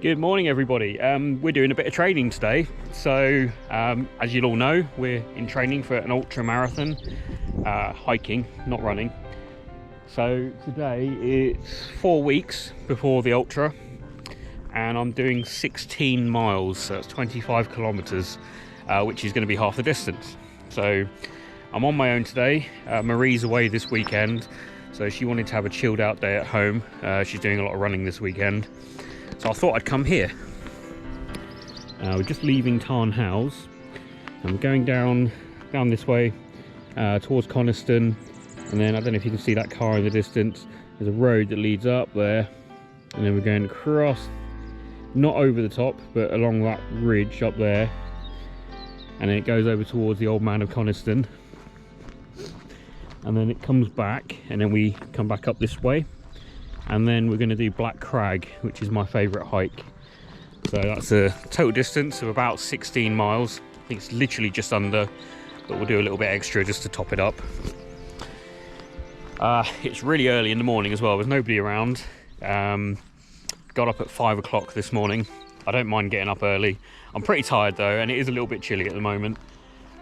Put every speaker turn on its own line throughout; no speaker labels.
Good morning, everybody. We're doing a bit of training today. So, as you'll all know, we're in training for an ultra marathon, hiking, not running. So today it's 4 weeks before the ultra, and I'm doing 16 miles. So that's 25 kilometers, which is going to be half the distance. So I'm on my own today. Marie's away this weekend, so she wanted to have a chilled out day at home. She's doing a lot of running this weekend. So I thought I'd come here. We're just leaving Tarn House and we're going down this way towards Coniston, and then I don't know if you can see that car in the distance. There's a road that leads up there, and then we're going across, not over the top, but along that ridge up there, and then it goes over towards the Old Man of Coniston, and then it comes back, and then we come back up this way. And then we're going to do Black Crag, which is my favourite hike. So that's a total distance of about 16 miles. I think it's literally just under, but we'll do a little bit extra just to top it up. It's really early in the morning as well. There's nobody around. Got up at 5 o'clock this morning. I don't mind getting up early. I'm pretty tired though, and it is a little bit chilly at the moment.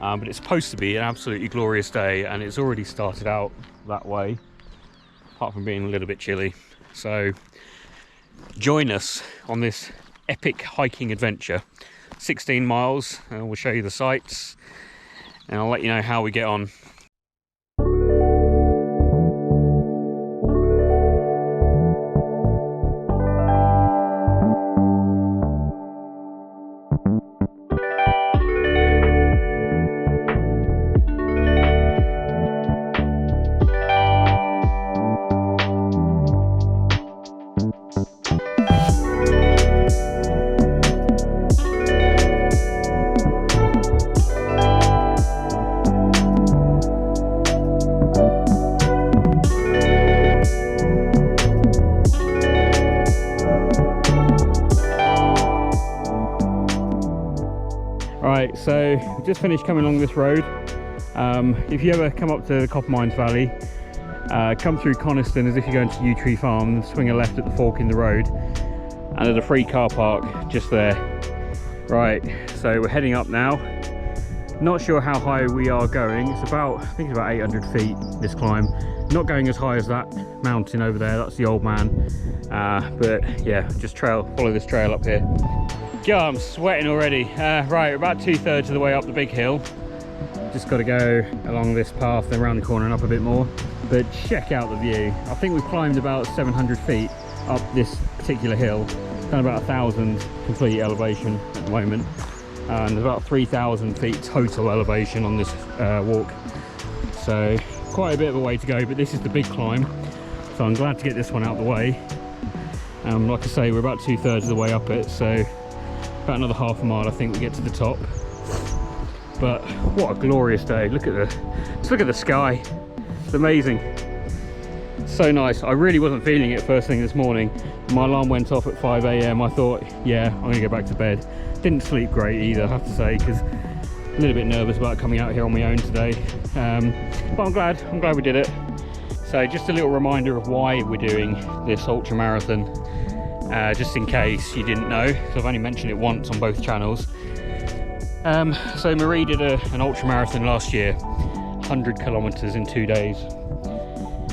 But it's supposed to be an absolutely glorious day, and it's already started out that way, apart from being a little bit chilly. So join us on this epic hiking adventure, 16 miles, and we'll show you the sights and I'll let you know how we get on. Right, so we just finished coming along this road. If you ever come up to the Copper Mines Valley, come through Coniston as if you're going to Yew Tree Farm, and swing a left at the fork in the road, and there's a free car park just there. Right, so we're heading up now. Not sure how high we are going. It's about, I think it's about 800 feet, this climb. Not going as high as that mountain over there, that's the Old Man. But yeah, just follow this trail up here. God, I'm sweating already. Right, we're about 2/3 of the way up the big hill. Just got to go along this path, then around the corner and up a bit more. But check out the view. I think we've climbed about 700 feet up this particular hill. Done about 1,000 complete elevation at the moment. And there's about 3,000 feet total elevation on this walk. So quite a bit of a way to go, but this is the big climb. So I'm glad to get this one out of the way. Like I say, we're about 2/3 of the way up it, so about another half a mile I think we get to the top. But what a glorious day. Just look at the sky. It's amazing. So nice. I really wasn't feeling it first thing this morning. My alarm went off at 5 AM. I thought, yeah, I'm gonna go back to bed. Didn't sleep great either, I have to say, because a little bit nervous about coming out here on my own today. But I'm glad we did it. So just a little reminder of why we're doing this ultra marathon. Just in case you didn't know, because I've only mentioned it once on both channels. So Marie did an ultra marathon last year, 100 kilometers in 2 days,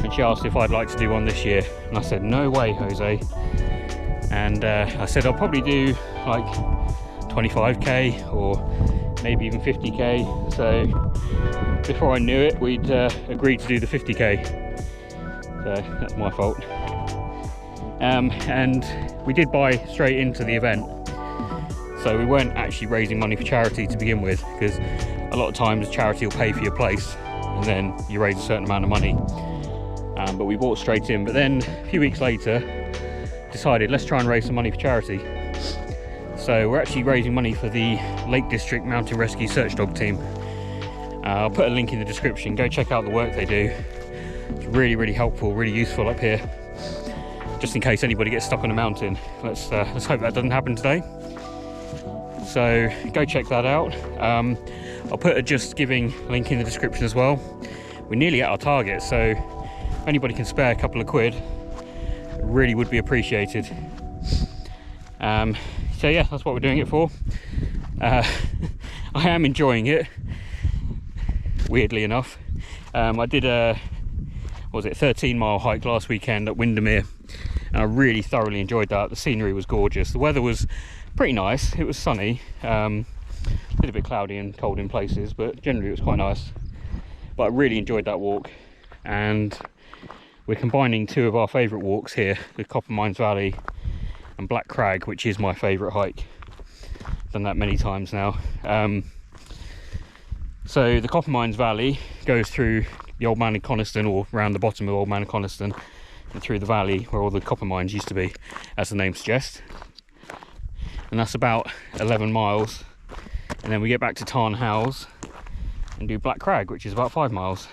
and she asked if I'd like to do one this year, and I said no way, Jose. And I said I'll probably do like 25k or maybe even 50k. So before I knew it, we'd agreed to do the 50k. So that's my fault. And we did buy straight into the event, so we weren't actually raising money for charity to begin with, because a lot of times charity will pay for your place and then you raise a certain amount of money. But we bought straight in. But then a few weeks later decided, let's try and raise some money for charity. So we're actually raising money for the Lake District Mountain Rescue Search Dog Team. I'll put a link in the description. Go check out the work they do. It's really helpful, really useful up here, just in case anybody gets stuck on a mountain. Let's hope that doesn't happen today. So go check that out. I'll put a Just Giving link in the description as well. We're nearly at our target, so if anybody can spare a couple of quid, it really would be appreciated. So yeah, that's what we're doing it for. I am enjoying it, weirdly enough. I did a 13-mile hike last weekend at Windermere, and I really thoroughly enjoyed that. The scenery was gorgeous, the weather was pretty nice, it was sunny, a little bit cloudy and cold in places, but generally it was quite nice. But I really enjoyed that walk, and we're combining two of our favourite walks here, the Copper Mines Valley and Black Crag, which is my favourite hike. Done that many times now. So the Copper Mines Valley goes through the Old Man of Coniston, or around the bottom of Old Man of Coniston, and through the valley where all the copper mines used to be, as the name suggests. And that's about 11 miles. And then we get back to Tarn Howes and do Black Crag, which is about 5 miles.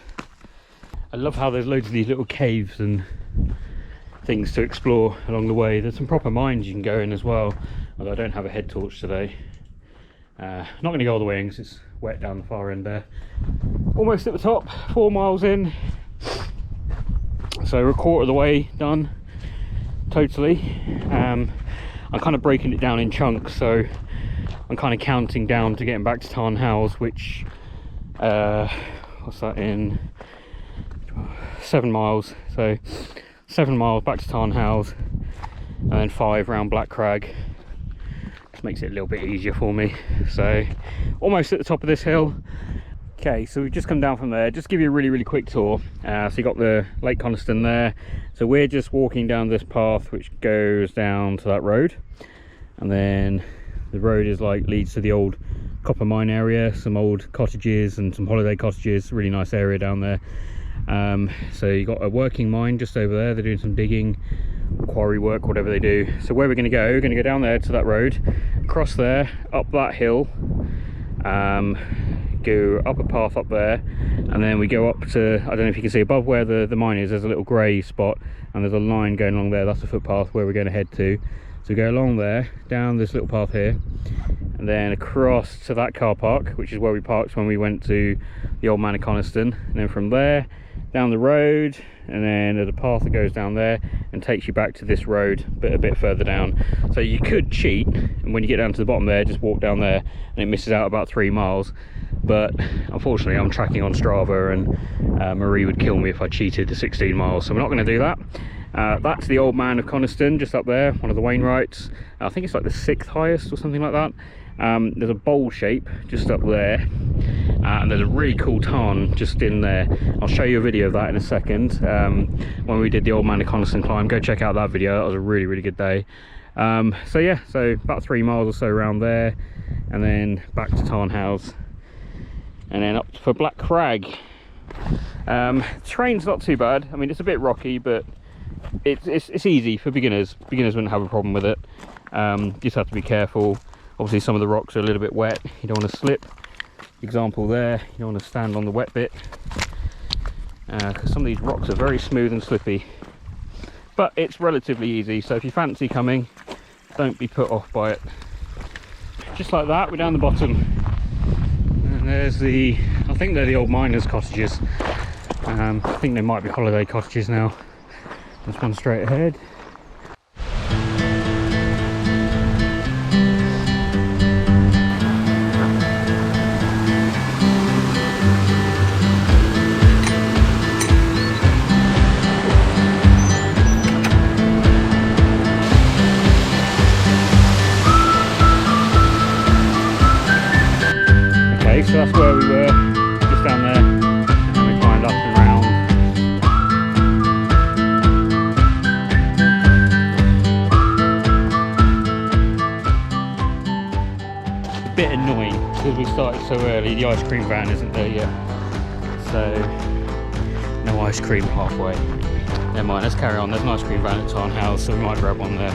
I love how there's loads of these little caves and things to explore along the way. There's some proper mines you can go in as well, although I don't have a head torch today. Not going to go all the way in because it's wet down the far end there. Almost at the top, 4 miles in, so we're a quarter of the way done totally. I'm kind of breaking it down in chunks, so I'm kind of counting down to getting back to Tarn Howes, which what's that, in 7 miles. So 7 miles back to Tarn Howes, and then 5 round Black Crag. Just makes it a little bit easier for me. So almost at the top of this hill. Okay, so we've just come down from there. Just give you a really quick tour. So you got the Lake Coniston there. So we're just walking down this path which goes down to that road, and then the road is leads to the old copper mine area, some old cottages and some holiday cottages. Really nice area down there. So you got a working mine just over there. They're doing some digging, quarry work, whatever they do. So where we're going to go down there to that road, across there, up that hill, go up a path up there, and then we go up to, I don't know if you can see above where the mine is, there's a little grey spot, and there's a line going along there. That's the footpath where we're going to head to. So we go along there, down this little path here, and then across to that car park, which is where we parked when we went to the Old Man of Coniston, and then from there down the road, and then there's a path that goes down there and takes you back to this road a bit further down. So you could cheat, and when you get down to the bottom there, just walk down there, and it misses out about 3 miles. But unfortunately I'm tracking on Strava, and Marie would kill me if I cheated the 16 miles, so we're not going to do that. That's the Old Man of Coniston just up there, one of the Wainwrights. I think it's like the 6th highest or something like that. There's a bowl shape just up there, and there's a really cool tarn just in there. I'll show you a video of that in a second. When we did the Old Man of Coniston climb, go check out that video. That was a really good day. So yeah, so about 3 miles or so around there, and then back to Tarn Howes, and then up for Black Crag. Terrain's not too bad. I mean, it's a bit rocky, but it's easy for beginners. Beginners wouldn't have a problem with it. Just have to be careful. Obviously some of the rocks are a little bit wet, you don't want to slip. Example there, you don't want to stand on the wet bit, because some of these rocks are very smooth and slippy. But it's relatively easy, so if you fancy coming, don't be put off by it. Just like that, we're down the bottom, and there's I think they're the old miners' cottages. I think they might be holiday cottages now. There's one straight ahead. So that's where we were, just down there, and then we climbed up and round. A bit annoying because we started so early. The ice cream van isn't there yet, so no ice cream halfway. Never mind, let's carry on. There's an ice cream van at Tarn Howes, so we might grab one there.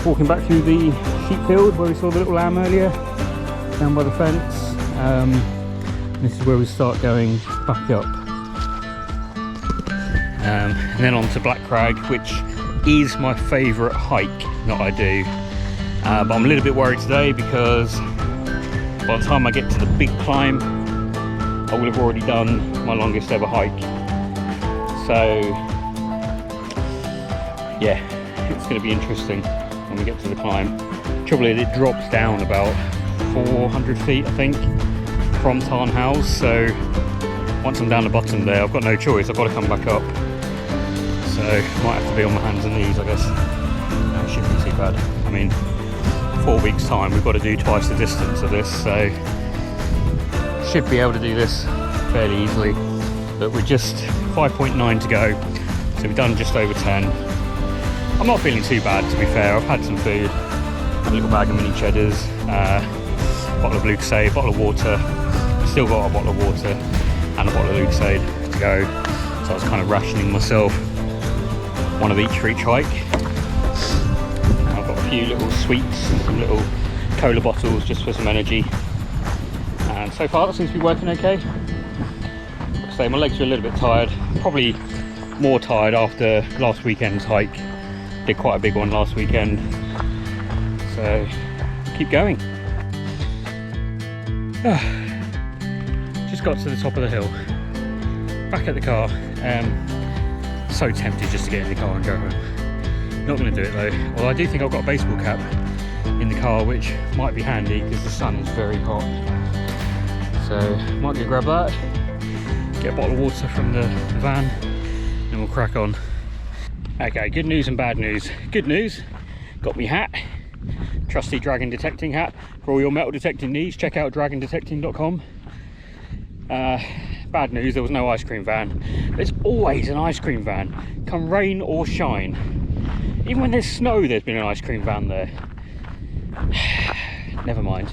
walking back through the sheep field where we saw the little lamb earlier, down by the fence. This is where we start going back up. And then on to Black Crag, which is my favourite hike that I do. But I'm a little bit worried today because by the time I get to the big climb, I will have already done my longest ever hike. So yeah, it's going to be interesting when we get to the climb. Trouble is, it drops down about 400 feet, I think, from Tarn House. So once I'm down the bottom there, I've got no choice. I've got to come back up. So might have to be on my hands and knees, I guess. That shouldn't be too bad. I mean, 4 weeks time, we've got to do twice the distance of this, so should be able to do this fairly easily. But we're just 5.9 to go, so we've done just over 10. I'm not feeling too bad, to be fair. I've had some food, a little bag of mini cheddars, bottle of Lucozade, bottle of water. Still got a bottle of water and a bottle of Lucozade to go. So I was kind of rationing myself, one of each for each hike. I've got a few little sweets, some little cola bottles just for some energy. And so far that seems to be working okay. So my legs are a little bit tired, probably more tired after last weekend's hike. Did quite a big one last weekend, so keep going. Just got to the top of the hill, back at the car. So tempted just to get in the car and go home. Not going to do it though, although I do think I've got a baseball cap in the car, which might be handy because the sun is very hot. So might go grab that, get a bottle of water from the van, and we'll crack on. Okay, good news and bad news. Good news, got me hat, trusty dragon detecting hat. For all your metal detecting needs, check out dragondetecting.com. Bad news, there was no ice cream van. There's always an ice cream van, come rain or shine. Even when there's snow, there's been an ice cream van there. Never mind.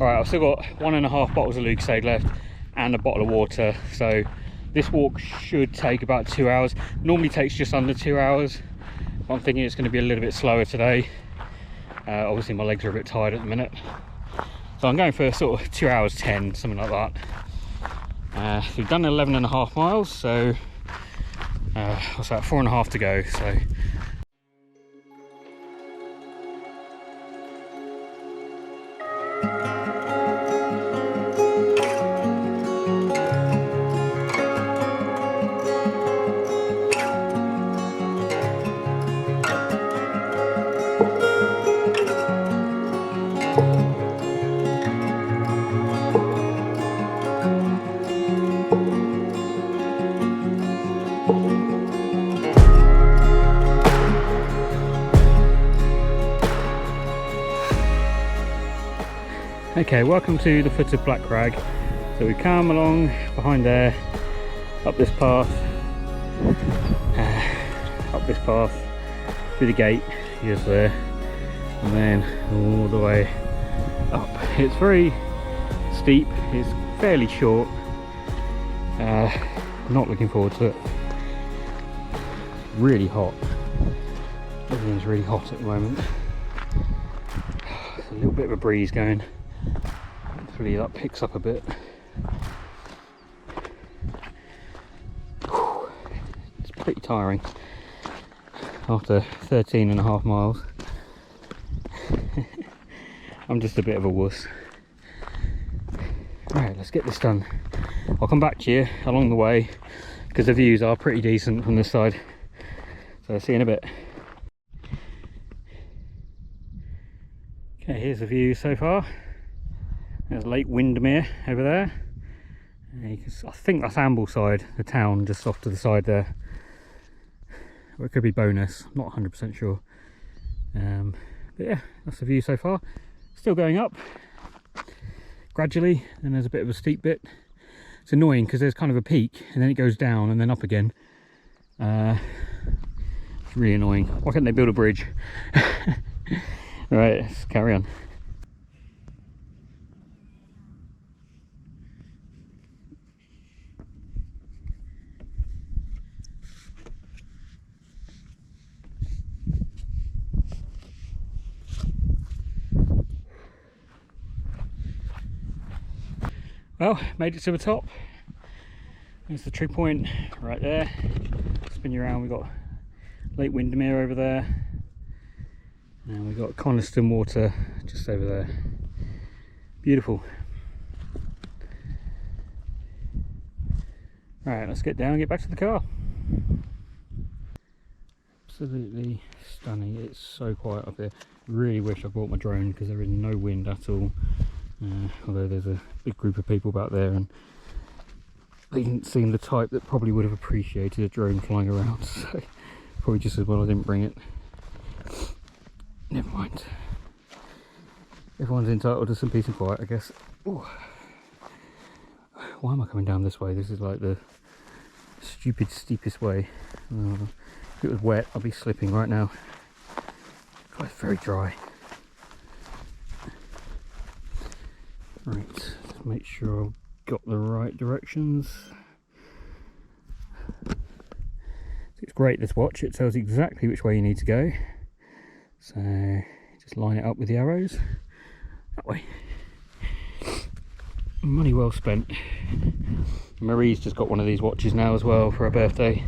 All right, I've still got 1.5 bottles of Lucozade left and a bottle of water. So this walk should take about 2 hours. Normally takes just under 2 hours. But I'm thinking it's going to be a little bit slower today. Obviously my legs are a bit tired at the minute. So I'm going for sort of 2 hours 10, something like that. So we've done 11.5 miles, so what's that, 4.5 to go. So okay, welcome to the foot of Black Crag. So we come along behind there, up this path, through the gate, just there, and then all the way up. It's very steep, it's fairly short. Not looking forward to it. Really hot. Everything's really hot at the moment. There's a little bit of a breeze going. Hopefully that picks up a bit. It's pretty tiring after 13.5 miles. I'm just a bit of a wuss. Alright, let's get this done. I'll come back to you along the way because the views are pretty decent from this side. So I'll see you in a bit. Okay, here's the view so far. There's Lake Windermere over there. You can, I think that's Ambleside, the town just off to the side there. Or it could be Bonus, I'm not 100% sure. But yeah, that's the view so far. Still going up gradually, and there's a bit of a steep bit. It's annoying because there's kind of a peak and then it goes down and then up again. It's really annoying. Why can't they build a bridge? Alright, let's carry on. Well, made it to the top. There's the tree point right there. Spin you around, we've got Lake Windermere over there. And we've got Coniston water just over there. Beautiful. Right, let's get down and get back to the car. Absolutely stunning. It's so quiet up here. Really wish I brought my drone because there is no wind at all. Although there's a big group of people back there and they didn't seem the type that probably would have appreciated a drone flying around, so probably just as well I didn't bring it. Never mind. Everyone's entitled to some peace and quiet, I guess. Ooh. Why am I coming down this way? This is like the stupid steepest way. If it was wet I'd be slipping right now. God, it's very dry. Right, let's make sure I've got the right directions. It's great, this watch, it tells you exactly which way you need to go. So just line it up with the arrows. That way. Money well spent. Marie's just got one of these watches now as well for her birthday.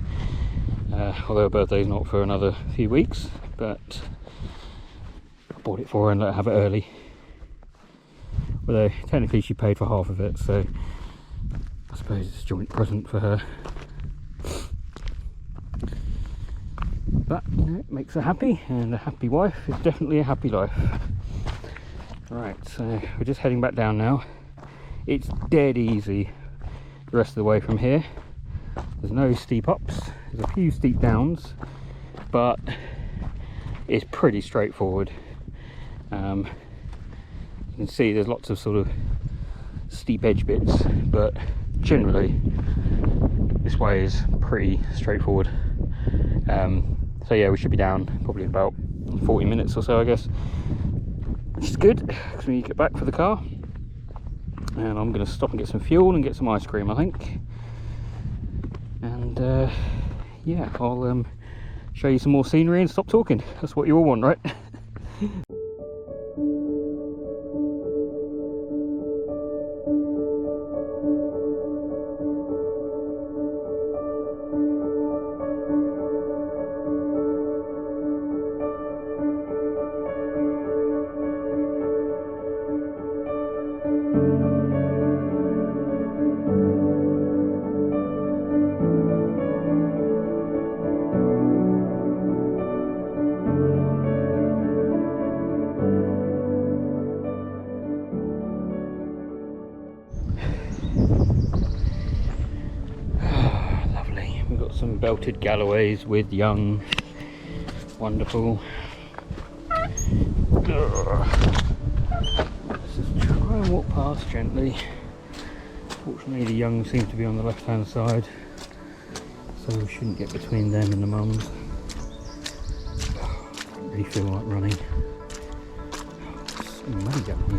Although her birthday's not for another few weeks, but I bought it for her and let her have it early. Although technically she paid for half of it, so I suppose it's a joint present for her. But you know, it makes her happy, and a happy wife is definitely a happy life. Right, so we're just heading back down now. It's dead easy the rest of the way from here. There's no steep ups, there's a few steep downs, but it's pretty straightforward. You can see there's lots of sort of steep edge bits, but generally this way is pretty straightforward. So yeah, we should be down probably in about 40 minutes or so, I guess, which is good because we need to get back for the car. And I'm going to stop and get some fuel and get some ice cream, I think. And yeah, I'll show you some more scenery and stop talking. That's what you all want, right? Some belted galloways with young. Wonderful. Let's just try and walk past gently. Fortunately the young seem to be on the left hand side, so we shouldn't get between them and the mums. I don't really feel like running. So muddy down here.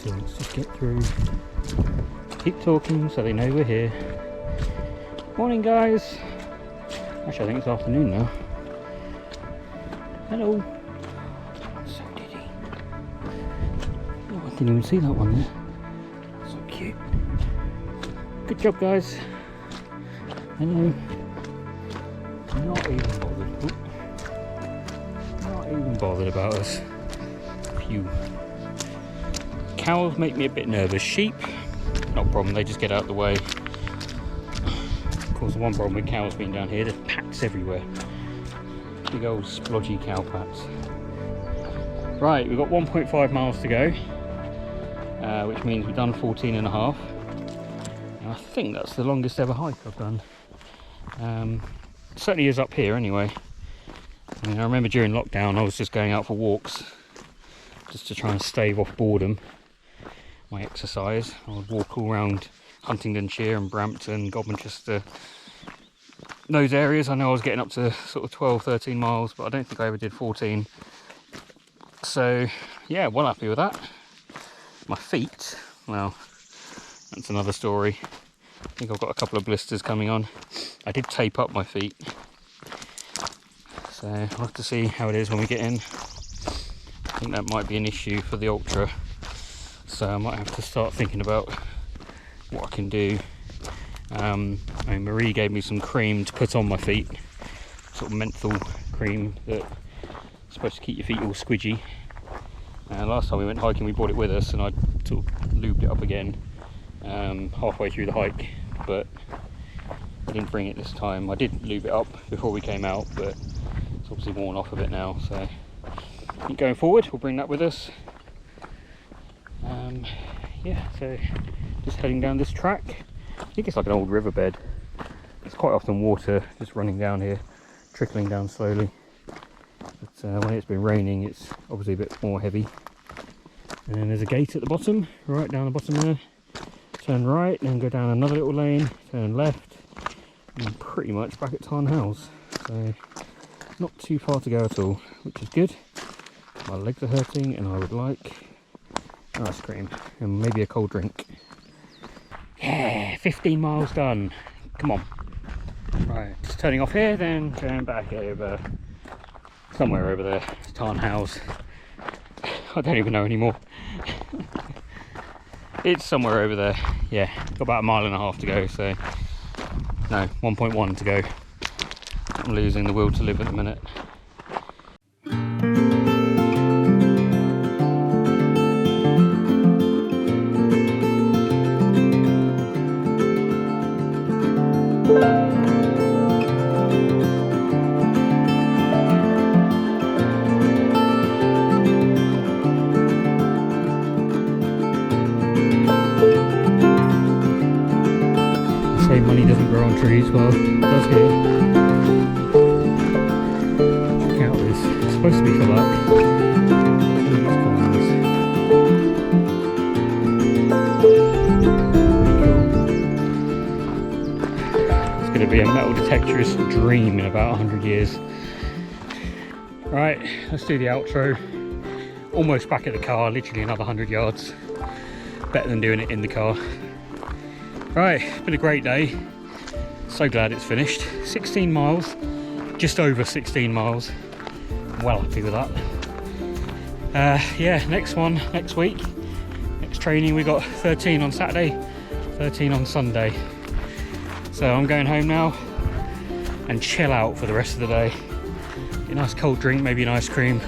So let's just get through. Keep talking so they know we're here. Morning guys. Actually I think it's afternoon now. Hello. So did he. Oh, I didn't even see that one there. So cute. Good job guys. Hello. Not even bothered. Ooh. Not even bothered about us. Phew. Cows make me a bit nervous. Sheep, not a problem, they just get out of the way. Of course, the one problem with cows being down here, there's packs everywhere. Big old splodgy cow packs. Right, we've got 1.5 miles to go, which means we've done 14 and a half. And I think that's the longest ever hike I've done. It certainly is up here anyway. I mean, I remember during lockdown I was just going out for walks just to try and stave off boredom. My exercise. I would walk all around Huntingdonshire and Brampton, Godmanchester, those areas. I know I was getting up to sort of 12-13 miles, but I don't think I ever did 14. So yeah, well happy with that. My feet, well, that's another story. I think I've got a couple of blisters coming on. I did tape up my feet, so we'll have to see how it is when we get in. I think that might be an issue for the ultra. so I might have to start thinking about what I can do. I mean, Marie gave me some cream to put on my feet, sort of menthol cream that's supposed to keep your feet all squidgy. And last time we went hiking we brought it with us, and I sort of lubed it up again halfway through the hike, but I didn't bring it this time. I did lube it up before we came out, but it's obviously worn off a bit now, so I think going forward we'll bring that with us. Yeah, so just heading down this track. I think it's like an old riverbed. There's quite often water just running down here, trickling down slowly. But when it's been raining, it's obviously a bit more heavy. And then there's a gate at the bottom, right down the bottom there. Turn right, then go down another little lane, turn left, and pretty much back at Tarn House. So not too far to go at all, which is good. My legs are hurting, and I would like ice cream and maybe a cold drink. Yeah, 15 miles done. Come on. Right, just turning off here, then going back over somewhere over there. It's Tarn House. I don't even know anymore. It's somewhere over there. Yeah, got about 1.5 miles to go, so no, 1.1 to go. I'm losing the will to live at the minute. Say money doesn't grow on trees, well, it does here. Check out this, it's supposed to be for luck. It's going to be a metal detectorist dream in about 100 years. Right, let's do the outro. Almost back at the car, literally another 100 yards. Better than doing it in the car. Right, been a great day. So glad it's finished. 16 miles, just over 16 miles. Well happy with that. Yeah, next one, next week. Next training, we got 13 on Saturday, 13 on Sunday. So I'm going home now and chill out for the rest of the day. Get a nice cold drink, maybe an ice cream.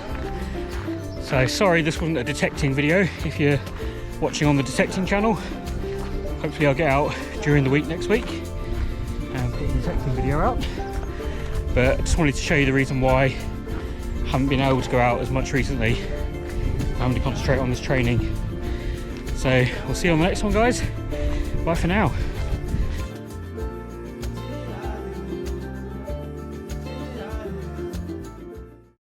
So sorry this wasn't a detecting video if you're watching on the detecting channel. Hopefully I'll get out during the week next week and put a detecting video out. But I just wanted to show you the reason why I haven't been able to go out as much recently. I'm having to concentrate on this training. So we'll see you on the next one, guys. Bye for now.